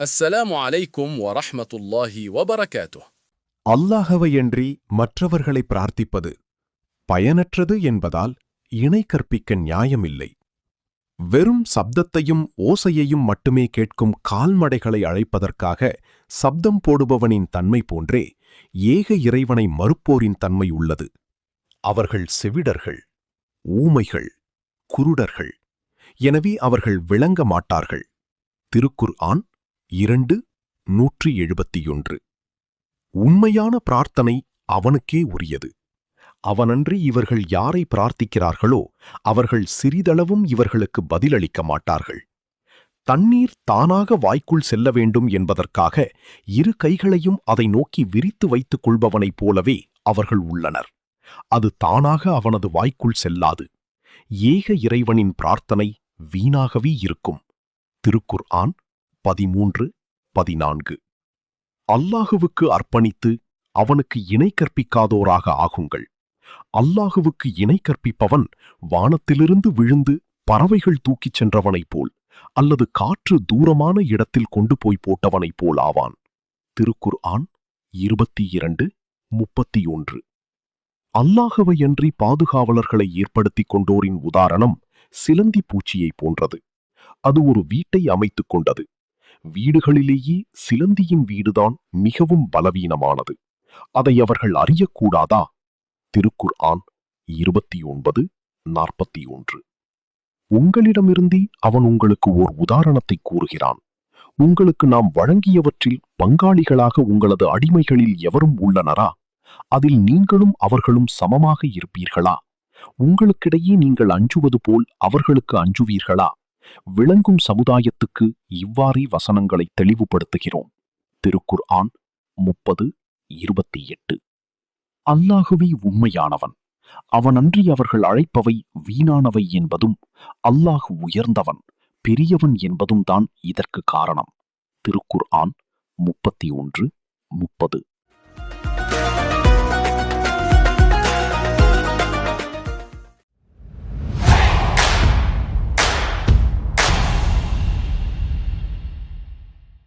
السلام عليكم ورحمة الله وبركاته. அல்லாஹவையன்றி மற்றவர்களை பிரார்த்திப்பது பயனற்றது என்பதால் இணை கற்பிக்க நியாயமில்லை. வெறும் சப்தத்தையும் ஓசையையும் மட்டுமே கேட்கும் கால்மடைகளை அழைப்பதற்காக சப்தம் போடுபவனின் தன்மை போன்றே ஏக இறைவனை மறுப்போரின் தன்மை உள்ளது. அவர்கள் செவிடர்கள், ஊமைகள், குருடர்கள். எனவே அவர்கள் விளங்க மாட்டார்கள். திருக்குர்ஆன் 2:171. உண்மையான பிரார்த்தனை அவனுக்கே உரியது. அவனன்றி இவர்கள் யாரை பிரார்த்திக்கிறார்களோ அவர்கள் சிறிதளவும் இவர்களுக்கு பதிலளிக்க மாட்டார்கள். தண்ணீர் தானாக வாய்க்குள் செல்ல வேண்டும் என்பதற்காக இரு கைகளையும் அதை நோக்கி விரித்து வைத்துக் கொள்பவனைப் போலவே அவர்கள் உள்ளனர். அது தானாக அவனது வாய்க்குள் செல்லாது. ஏக இறைவனின் பிரார்த்தனை வீணாகவே இருக்கும். திருக்குர்ஆன் 13:14. அல்லாஹுவுக்கு அர்ப்பணித்து அவனுக்கு இணை கற்பிக்காதோராக ஆகுங்கள். அல்லாஹுவுக்கு இணை கற்பிப்பவன் வானத்திலிருந்து விழுந்து பறவைகள் தூக்கிச் சென்றவனைப் போல் அல்லது காற்று தூரமான இடத்தில் கொண்டு போய் போட்டவனைப் போல் ஆவான். திருக்குர்ஆன் 22:31. அல்லாஹுவையன்றி பாதுகாவலர்களை ஏற்படுத்திக் கொண்டோரின் உதாரணம் சிலந்தி பூச்சியைப் போன்றது. அது ஒரு வீட்டை அமைத்துக் கொண்டது. வீடுகளிலேயே சிலந்தியின் வீடுதான் மிகவும் பலவீனமானது. அதை அவர்கள் அறியக்கூடாதா? திருக்குர்ஆன் 29:41. உங்களிடமிருந்தே அவன் உங்களுக்கு ஓர் உதாரணத்தை கூறுகிறான். உங்களுக்கு நாம் வழங்கியவற்றில் பங்காளிகளாக உங்களது அடிமைகளில் எவரும் உள்ளனரா? அதில் நீங்களும் அவர்களும் சமமாக இருப்பீர்களா? உங்களுக்கிடையே நீங்கள் அஞ்சுவது போல் அவர்களுக்கு அஞ்சுவீர்களா? விளங்கும் சமுதாயத்துக்கு இவ்வாறே வசனங்களை தெளிவுபடுத்துகிறோம். திருக்குர்ஆன் 30:28. அல்லாஹுவே உண்மையானவன். அவனன்றி அவர்கள் அழைப்பவை வீணானவை என்பதும் அல்லாஹ் உயர்ந்தவன், பெரியவன் என்பதும் தான் இதற்கு காரணம். திருக்குர்ஆன் 31:30.